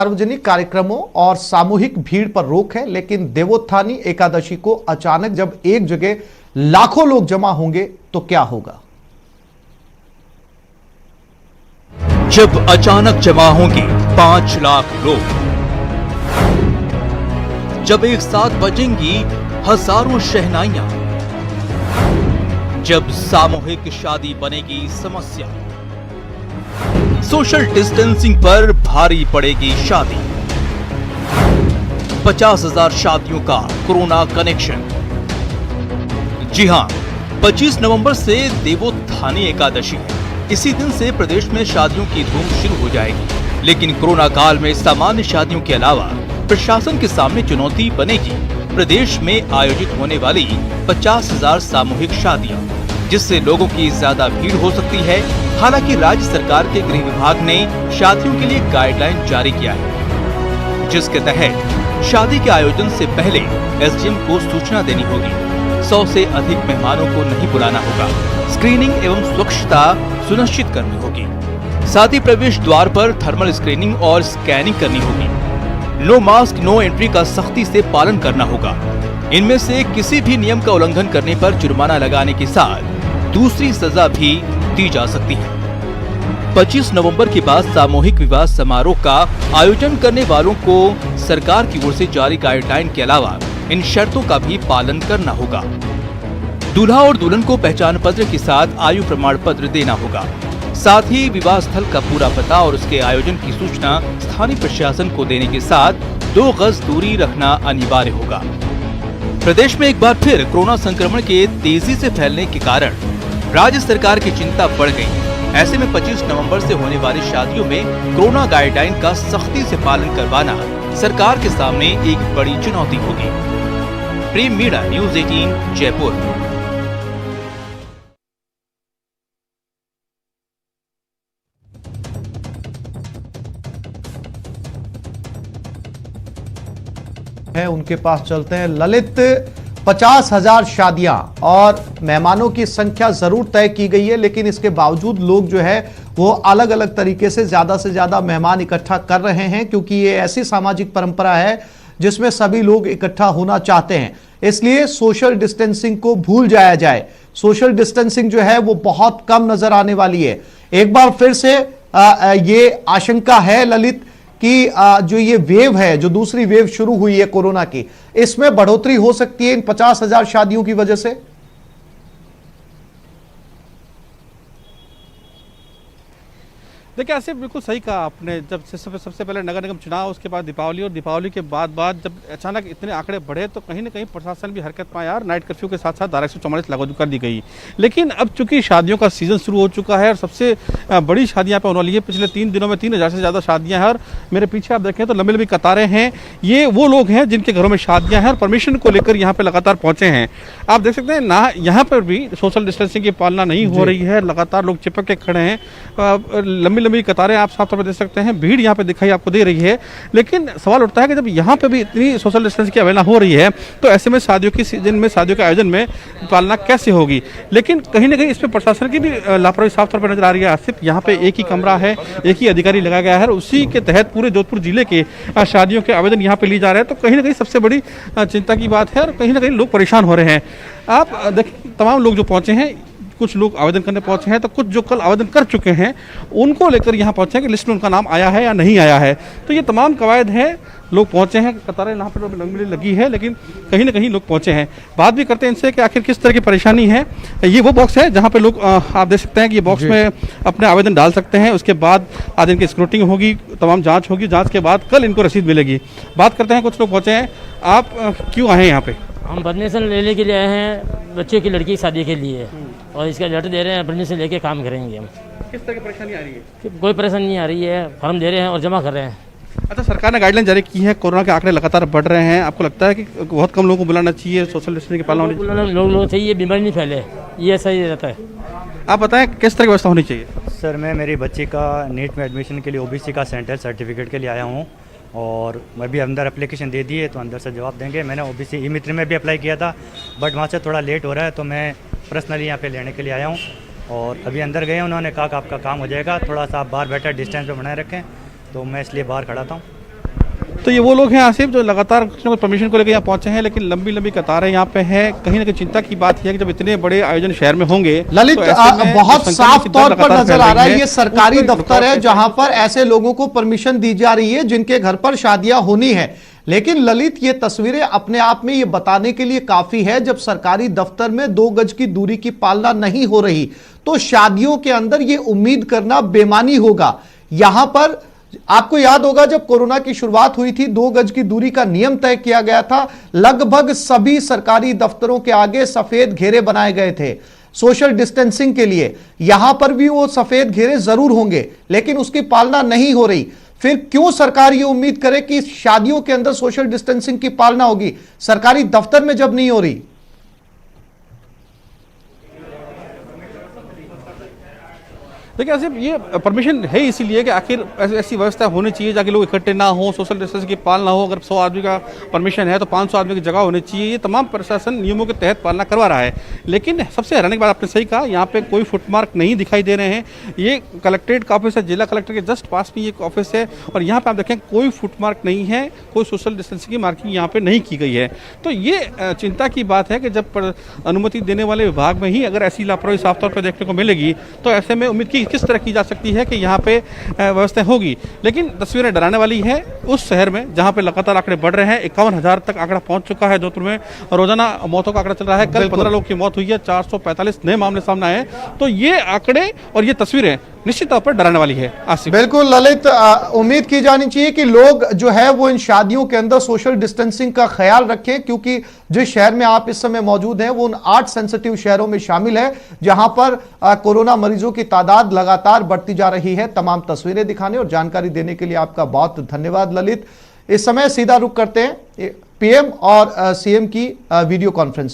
सार्वजनिक कार्यक्रमों और सामूहिक भीड़ पर रोक है, लेकिन देवोत्थानी एकादशी को अचानक जब एक जगह लाखों लोग जमा होंगे तो क्या होगा। जब अचानक जमा होंगे 5 लाख लोग, जब एक साथ बजेंगी हजारों शहनाइयां, जब सामूहिक शादी बनेगी समस्या, सोशल डिस्टेंसिंग पर भारी पड़ेगी शादी, 50,000 शादियों का कोरोना कनेक्शन। जी हां, 25 नवंबर से देवोत्थानी एकादशी है। इसी दिन से प्रदेश में शादियों की धूम शुरू हो जाएगी, लेकिन कोरोना काल में सामान्य शादियों के अलावा प्रशासन के सामने चुनौती बनेगी प्रदेश में आयोजित होने वाली 50,000 सामूहिक शादियां, जिससे लोगों की ज्यादा भीड़ हो सकती है। हालांकि राज्य सरकार के गृह विभाग ने शादियों के लिए गाइडलाइन जारी किया है, जिसके तहत शादी के आयोजन से पहले एसडीएम को सूचना देनी होगी। 100 से अधिक मेहमानों को नहीं बुलाना होगा। स्क्रीनिंग एवं स्वच्छता सुनिश्चित करनी होगी। साथ ही प्रवेश द्वार पर थर्मल स्क्रीनिंग और स्कैनिंग करनी होगी। नो मास्क नो एंट्री का सख्ती से पालन करना होगा। इनमें से किसी भी नियम का उल्लंघन करने पर जुर्माना लगाने के साथ दूसरी सजा भी दी जा सकती है। 25 नवंबर के बाद सामूहिक विवाह समारोह का आयोजन करने वालों को सरकार की ओर से जारी गाइडलाइन के अलावा इन शर्तों का भी पालन करना होगा। दूल्हा और दुल्हन को पहचान पत्र के साथ आयु प्रमाण पत्र देना होगा। साथ ही विवाह स्थल का पूरा पता और उसके आयोजन की सूचना स्थानीय प्रशासन को देने के साथ 2 गज दूरी रखना अनिवार्य होगा। प्रदेश में एक बार फिर कोरोना संक्रमण के तेजी से फैलने के कारण राज्य सरकार की चिंता बढ़ गई। ऐसे में 25 नवंबर से होने वाली शादियों में कोरोना गाइडलाइन का सख्ती से पालन करवाना सरकार के सामने एक बड़ी चुनौती होगी। प्रेम मीणा, न्यूज़ 18 जयपुर। है उनके पास चलते हैं। ललित, 50,000 शादियां और मेहमानों की संख्या जरूर तय की गई है, लेकिन इसके बावजूद लोग जो है वो अलग अलग तरीके से ज्यादा मेहमान इकट्ठा कर रहे हैं, क्योंकि ये ऐसी सामाजिक परंपरा है जिसमें सभी लोग इकट्ठा होना चाहते हैं। इसलिए सोशल डिस्टेंसिंग को भूल जाया जाए। सोशल डिस्टेंसिंग जो है वो बहुत कम नजर आने वाली है। एक बार फिर से ये आशंका है ललित कि जो ये वेव है, जो दूसरी वेव शुरू हुई है कोरोना की, इसमें बढ़ोतरी हो सकती है इन 50,000 शादियों की वजह से। देखिए, ऐसे बिल्कुल सही कहा आपने। जब सबसे पहले नगर निगम चुनाव, उसके बाद दीपावली, और दीपावली के बाद जब अचानक इतने आंकड़े बढ़े तो कहीं ना कहीं प्रशासन भी हरकत में आया और नाइट कर्फ्यू के साथ साथ धारा 144 लागू कर दी गई। लेकिन अब चूंकि शादियों का सीजन शुरू हो चुका है और सबसे बड़ी शादियां पे होने वाली है। पिछले 3 दिनों में 3,000 से ज़्यादा शादियाँ हैं और मेरे पीछे आप देखें तो लंबी लंबी कतारें हैं। ये वो लोग हैं जिनके घरों में शादियाँ हैं और परमिशन को लेकर यहाँ पर लगातार पहुँचे हैं। आप देख सकते हैं ना, यहाँ पर भी सोशल डिस्टेंसिंग की पालना नहीं हो रही है। लगातार लोग चिपक के खड़े हैं। लंबी कतारें आप साफ तौर पर देख सकते हैं। भीड़ यहाँ पे दिखाई आपको दे रही है। लेकिन सवाल उठता है कि जब यहाँ पे भी इतनी सोशल डिस्टेंस की अवहेलना हो रही है तो ऐसे में शादियों की सीजन में, शादियों के आयोजन में पालना कैसे होगी। लेकिन कहीं ना कहीं इसमें प्रशासन की भी लापरवाही साफ तौर पर नजर आ रही है। सिर्फ यहाँ पे एक ही कमरा है, एक ही अधिकारी लगाया गया है, उसी के तहत पूरे जोधपुर जिले के शादियों के आवेदन यहाँ पे लिए जा रहे हैं। तो कहीं ना कहीं सबसे बड़ी चिंता की बात है और कहीं ना कहीं लोग परेशान हो रहे हैं। आप देखिए, तमाम लोग जो पहुंचे हैं, कुछ लोग आवेदन करने पहुंचे हैं तो कुछ जो कल आवेदन कर चुके हैं उनको लेकर यहाँ पहुंचे हैं कि लिस्ट में उनका नाम आया है या नहीं आया है। तो ये तमाम कवायद है। लोग पहुंचे हैं, कतारें यहाँ पर लंबी लगी है, लेकिन कहीं ना कहीं लोग पहुंचे हैं। बात भी करते हैं इनसे कि आखिर किस तरह की परेशानी है। ये वो बॉक्स है जहाँ पे लोग आप देख सकते हैं कि ये बॉक्स में अपने आवेदन डाल सकते हैं। उसके बाद आज इनकी स्क्रूटिंग होगी, तमाम जाँच होगी। जाँच के बाद कल इनको रसीद मिलेगी। बात करते हैं, कुछ लोग पहुँचे हैं। आप क्यों आए हैं यहाँ पे? हम परमिशन लेने के लिए आए हैं, बच्चे की लड़की की शादी के लिए, और इसका लेटर दे रहे हैं। परमिशन लेके काम करेंगे हम। किस तरह की परेशानी आ रही है? कोई परेशानी नहीं आ रही है। फॉर्म दे रहे हैं और जमा कर रहे हैं। अच्छा, सरकार ने गाइडलाइन जारी की है, कोरोना के आंकड़े लगातार बढ़ रहे हैं। आपको लगता है कि बहुत कम लोगों को बुलाना चाहिए, सोशल डिस्टेंसिंग की पालना होनी चाहिए? लोग चाहिए, बीमारी नहीं फैले, ये सही रहता है। आप बताएं किस तरह की व्यवस्था होनी चाहिए? सर, मैं मेरी बच्ची का नीट में एडमिशन के लिए ओबीसी का सेंटर सर्टिफिकेट के लिए आया हूँ और मैं भी अंदर एप्लीकेशन दे दी है, तो अंदर से जवाब देंगे। मैंने ओबीसी ई मित्र में भी अप्लाई किया था, बट वहाँ से थोड़ा लेट हो रहा है, तो मैं पर्सनली यहाँ पे लेने के लिए आया हूँ। और अभी अंदर गए, उन्होंने कहा कि आपका काम हो जाएगा, थोड़ा सा आप बाहर बैठा डिस्टेंस पे बनाए रखें, तो मैं इसलिए बाहर खड़ा था। तो ये वो लोग हैं आसिफ जो लगातार कुछ ना कुछ परमिशन को लेकर यहाँ पहुंचे हैं, लेकिन लंबी लंबी कतारें यहाँ पे हैं। कहीं ना कहीं चिंता की बात है कि जब इतने बड़े आयोजन शहर में होंगे ललित, तो ऐसे में बहुत जो साफ संक्रमण की तौर दर पर लगातार नजर फैल आ रहा रही है ये सरकारी उसको दफ्तर है रोकने जहां पर ऐसे लोगों को परमिशन दी जा रही है जिनके घर पर शादियां होनी है। लेकिन ललित, ये तस्वीरें अपने आप में ये बताने के लिए काफी है, जब सरकारी दफ्तर में 2 गज की दूरी की पालना नहीं हो रही तो शादियों के अंदर ये उम्मीद करना बेमानी होगा। यहां पर आपको याद होगा जब कोरोना की शुरुआत हुई थी 2 गज की दूरी का नियम तय किया गया था। लगभग सभी सरकारी दफ्तरों के आगे सफेद घेरे बनाए गए थे सोशल डिस्टेंसिंग के लिए। यहां पर भी वो सफेद घेरे जरूर होंगे, लेकिन उसकी पालना नहीं हो रही। फिर क्यों सरकार ये उम्मीद करे कि शादियों के अंदर सोशल डिस्टेंसिंग की पालना होगी सरकारी दफ्तर में जब नहीं हो रही? देखिए आसिफ, ये परमिशन है इसीलिए कि आखिर ऐसी व्यवस्था होनी चाहिए ताकि लोग इकट्ठे ना हो, सोशल डिस्टेंस की पालना हो। अगर 100 आदमी का परमिशन है तो 500 आदमी की जगह होनी चाहिए। ये तमाम प्रशासन नियमों के तहत पालना करवा रहा है। लेकिन सबसे हैरानी की बात आपने सही कहा, यहाँ पे कोई फुटमार्क नहीं दिखाई दे रहे हैं। ये कलेक्ट्रेट का ऑफिस है, जिला कलेक्टर के जस्ट पास में एक ऑफिस है और यहाँ पे आप देखें कोई फुटमार्क नहीं है, कोई सोशल डिस्टेंसिंग की मार्किंग यहाँ पे नहीं की गई है। तो ये चिंता की बात है कि जब अनुमति देने वाले विभाग में ही अगर ऐसी लापरवाही साफ तौर पर देखने को मिलेगी तो ऐसे में उम्मीद की किस तरह की जा सकती है कि यहाँ पे व्यवस्था होगी। लेकिन तस्वीरें डराने वाली है उस शहर में जहाँ पे लगातार आंकड़े बढ़ रहे हैं। 51,000 तक आंकड़ा पहुंच चुका है जोधपुर में। रोजाना मौतों का आंकड़ा चल रहा है। कल 15 लोगों की मौत हुई है, 445 नए मामले सामने आए। तो ये आंकड़े और ये तस्वीरें निश्चित तौर पर डराने वाली है। आसिफ, बिल्कुल ललित, उम्मीद की जानी चाहिए कि लोग जो है वो इन शादियों के अंदर सोशल डिस्टेंसिंग का ख्याल रखें, क्योंकि जिस शहर में आप इस समय मौजूद हैं वो उन 8 सेंसिटिव शहरों में शामिल है जहां पर कोरोना मरीजों की तादाद लगातार बढ़ती जा रही है। तमाम तस्वीरें दिखाने और जानकारी देने के लिए आपका बहुत धन्यवाद ललित। इस समय सीधा रुख करते हैं पीएम और सीएम की वीडियो कॉन्फ्रेंसिंग।